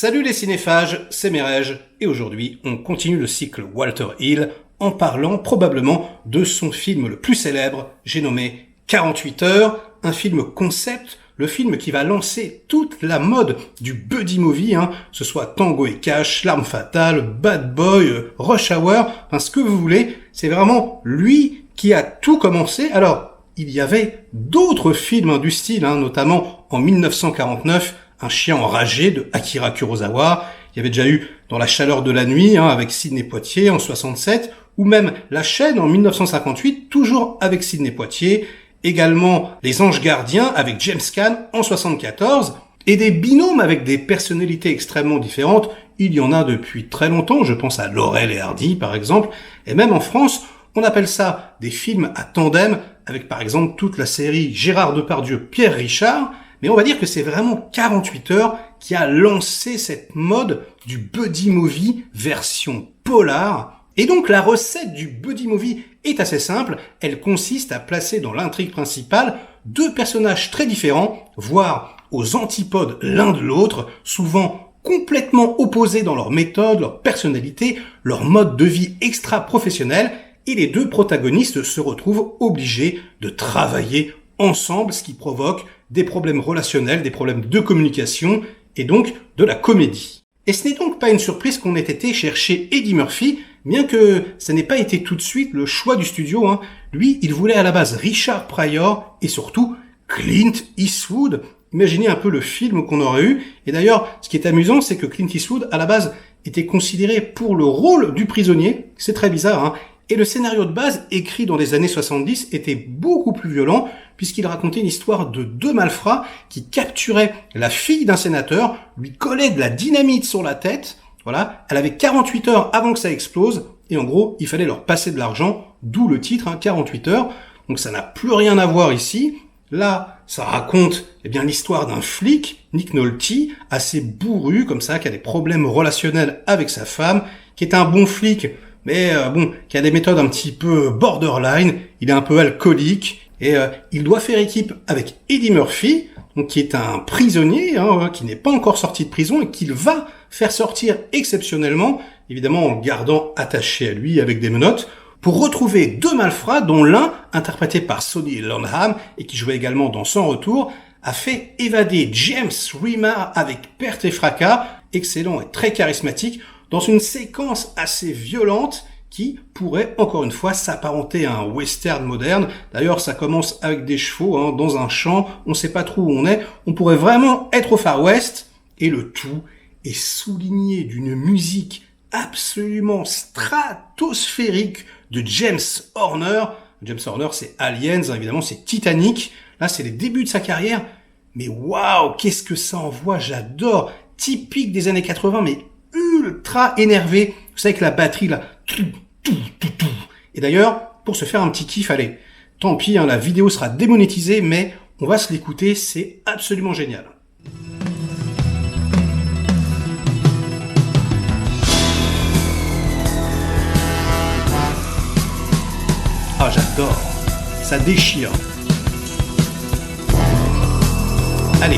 Salut les cinéphages, c'est Merej, et aujourd'hui on continue le cycle Walter Hill en parlant probablement de son film le plus célèbre, j'ai nommé 48 heures, un film concept, le film qui va lancer toute la mode du buddy movie, ce soit Tango et Cash, L'Arme Fatale, Bad Boy, Rush Hour, enfin ce que vous voulez, c'est vraiment lui qui a tout commencé. Alors, il y avait d'autres films du style, notamment en 1949, Un chien enragé de Akira Kurosawa. Il y avait déjà eu Dans la chaleur de la nuit avec Sidney Poitier en 67, ou même La chaîne en 1958, toujours avec Sidney Poitier. Également Les Anges gardiens avec James Caan en 74. Et des binômes avec des personnalités extrêmement différentes. Il y en a depuis très longtemps, je pense à Laurel et Hardy par exemple. Et même en France, on appelle ça des films à tandem, avec par exemple toute la série Gérard Depardieu, Pierre Richard. Mais on va dire que c'est vraiment 48 heures qui a lancé cette mode du buddy movie version polar. Et donc la recette du buddy movie est assez simple. Elle consiste à placer dans l'intrigue principale deux personnages très différents, voire aux antipodes l'un de l'autre, souvent complètement opposés dans leur méthode, leur personnalité, leur mode de vie extra-professionnel. Et les deux protagonistes se retrouvent obligés de travailler ensemble, ce qui provoque des problèmes relationnels, des problèmes de communication et donc de la comédie. Et ce n'est donc pas une surprise qu'on ait été chercher Eddie Murphy, bien que ça n'ait pas été tout de suite le choix du studio. Lui, il voulait à la base Richard Pryor et surtout Clint Eastwood. Imaginez un peu le film qu'on aurait eu. Et d'ailleurs, ce qui est amusant, c'est que Clint Eastwood, à la base, était considéré pour le rôle du prisonnier. C'est très bizarre, Et le scénario de base, écrit dans les années 70, était beaucoup plus violent, puisqu'il racontait une histoire de deux malfrats qui capturaient la fille d'un sénateur, lui collaient de la dynamite sur la tête. Voilà, elle avait 48 heures avant que ça explose, et en gros, il fallait leur passer de l'argent, d'où le titre, 48 heures. Donc ça n'a plus rien à voir ici. Là, ça raconte l'histoire d'un flic, Nick Nolte, assez bourru, comme ça, qui a des problèmes relationnels avec sa femme, qui est un bon flic, mais qui a des méthodes un petit peu borderline, il est un peu alcoolique, et il doit faire équipe avec Eddie Murphy, donc qui est un prisonnier, qui n'est pas encore sorti de prison, et qu'il va faire sortir exceptionnellement, évidemment en le gardant attaché à lui avec des menottes, pour retrouver deux malfrats, dont l'un, interprété par Sonny Landham, et qui jouait également dans Sans Retour, a fait évader James Remar avec perte et fracas, excellent et très charismatique, dans une séquence assez violente qui pourrait, encore une fois, s'apparenter à un western moderne. D'ailleurs, ça commence avec des chevaux, dans un champ, on ne sait pas trop où on pourrait vraiment être au Far West, et le tout est souligné d'une musique absolument stratosphérique de James Horner. James Horner, c'est Aliens, évidemment, c'est Titanic. Là, c'est les débuts de sa carrière, mais waouh, qu'est-ce que ça envoie, j'adore. Typique des années 80, mais ultra énervé, vous savez, avec la batterie là. Et d'ailleurs, pour se faire un petit kiff, allez, tant pis, la vidéo sera démonétisée, mais on va se l'écouter, c'est absolument génial. Ah, j'adore, ça déchire. Allez.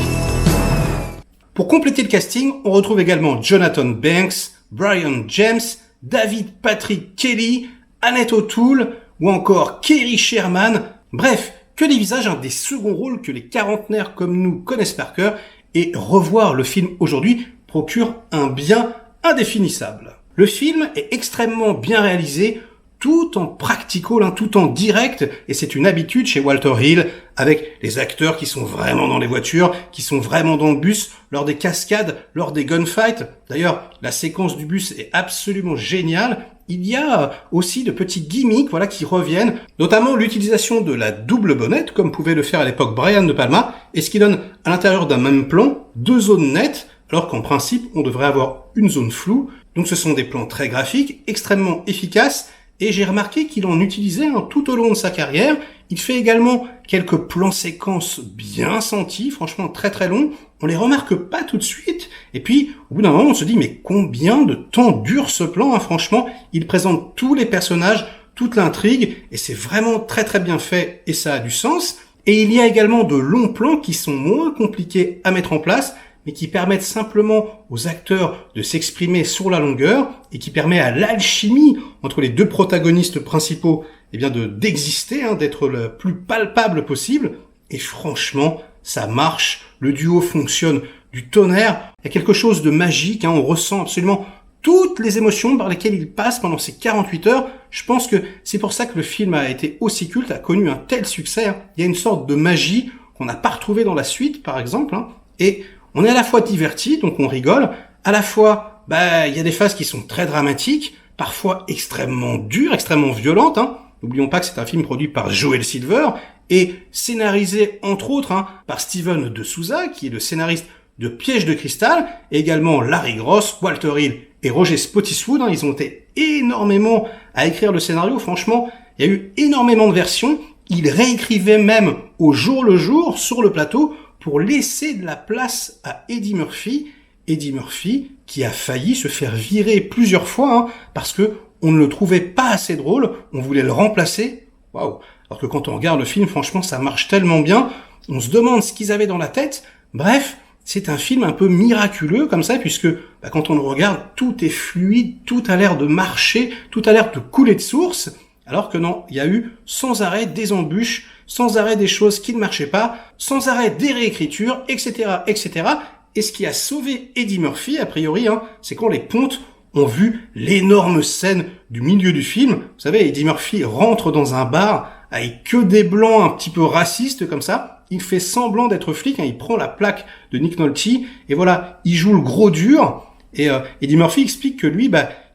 Pour compléter le casting, on retrouve également Jonathan Banks, Brian James, David Patrick Kelly, Annette O'Toole ou encore Kerry Sherman. Bref, que des visages, des seconds rôles que les quarantenaires comme nous connaissent par cœur, et revoir le film aujourd'hui procure un bien indéfinissable. Le film est extrêmement bien réalisé, tout en practical, tout en direct, et c'est une habitude chez Walter Hill, avec les acteurs qui sont vraiment dans les voitures, qui sont vraiment dans le bus, lors des cascades, lors des gunfights. D'ailleurs, la séquence du bus est absolument géniale. Il y a aussi de petits gimmicks, qui reviennent, notamment l'utilisation de la double bonnette, comme pouvait le faire à l'époque Brian De Palma, et ce qui donne à l'intérieur d'un même plan deux zones nettes, alors qu'en principe, on devrait avoir une zone floue. Donc ce sont des plans très graphiques, extrêmement efficaces, et j'ai remarqué qu'il en utilisait tout au long de sa carrière. Il fait également quelques plans séquences bien sentis, franchement très très longs. On les remarque pas tout de suite. Et puis, au bout d'un moment, on se dit, mais combien de temps dure ce plan, franchement, il présente tous les personnages, toute l'intrigue, et c'est vraiment très très bien fait, et ça a du sens. Et il y a également de longs plans qui sont moins compliqués à mettre en place, mais qui permettent simplement aux acteurs de s'exprimer sur la longueur et qui permet à l'alchimie entre les deux protagonistes principaux d'exister, d'être le plus palpable possible. Et franchement, ça marche, le duo fonctionne du tonnerre, il y a quelque chose de magique, on ressent absolument toutes les émotions par lesquelles il passe pendant ces 48 heures. Je pense que c'est pour ça que le film a été aussi culte, a connu un tel succès. Il y a une sorte de magie qu'on n'a pas retrouvée dans la suite, par exemple. Et on est à la fois diverti, donc on rigole. À la fois, il y a des phases qui sont très dramatiques, parfois extrêmement dures, extrêmement violentes. N'oublions pas que c'est un film produit par Joel Silver et scénarisé, entre autres, par Steven de Souza, qui est le scénariste de Piège de cristal, et également Larry Gross, Walter Hill et Roger Spottiswoode. Ils ont été énormément à écrire le scénario. Franchement, il y a eu énormément de versions. Ils réécrivaient même au jour le jour sur le plateau pour laisser de la place à Eddie Murphy. Eddie Murphy qui a failli se faire virer plusieurs fois parce que on ne le trouvait pas assez drôle. On voulait le remplacer. Waouh! Alors que quand on regarde le film, franchement, ça marche tellement bien. On se demande ce qu'ils avaient dans la tête. Bref, c'est un film un peu miraculeux comme ça, puisque quand on le regarde, tout est fluide, tout a l'air de marcher, tout a l'air de couler de source, alors que non, il y a eu sans arrêt des embûches, sans arrêt des choses qui ne marchaient pas, sans arrêt des réécritures, etc., etc. Et ce qui a sauvé Eddie Murphy, a priori, c'est quand les pontes ont vu l'énorme scène du milieu du film. Vous savez, Eddie Murphy rentre dans un bar avec que des blancs un petit peu racistes comme ça. Il fait semblant d'être flic, il prend la plaque de Nick Nolte et voilà, il joue le gros dur. Et Eddie Murphy explique que lui,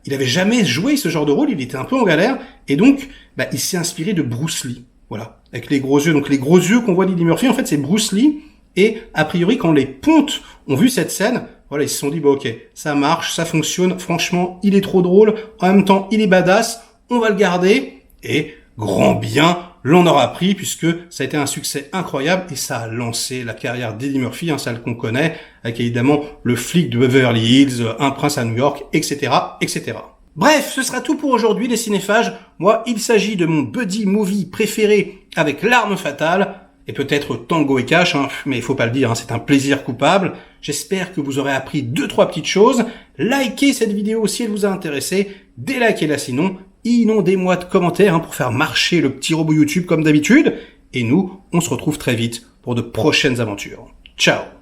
il avait jamais joué ce genre de rôle, il était un peu en galère et donc il s'est inspiré de Bruce Lee. Voilà, avec les gros yeux. Donc les gros yeux qu'on voit d'Eddie Murphy, en fait, c'est Bruce Lee. Et a priori, quand les pontes ont vu cette scène, voilà, ils se sont dit ok, ça marche, ça fonctionne. Franchement, il est trop drôle. En même temps, il est badass. On va le garder et grand bien l'on aura pris puisque ça a été un succès incroyable et ça a lancé la carrière d'Eddie Murphy, celle qu'on connaît, avec évidemment le flic de Beverly Hills, Un prince à New York, etc., etc. Bref, ce sera tout pour aujourd'hui les cinéphages. Moi, il s'agit de mon buddy movie préféré avec L'Arme Fatale et peut-être Tango et Cash, mais il faut pas le dire, c'est un plaisir coupable. J'espère que vous aurez appris 2-3 petites choses. Likez cette vidéo si elle vous a intéressé, délikez-la sinon. Inondez-moi de commentaires pour faire marcher le petit robot YouTube comme d'habitude. Et nous, on se retrouve très vite pour de prochaines aventures. Ciao!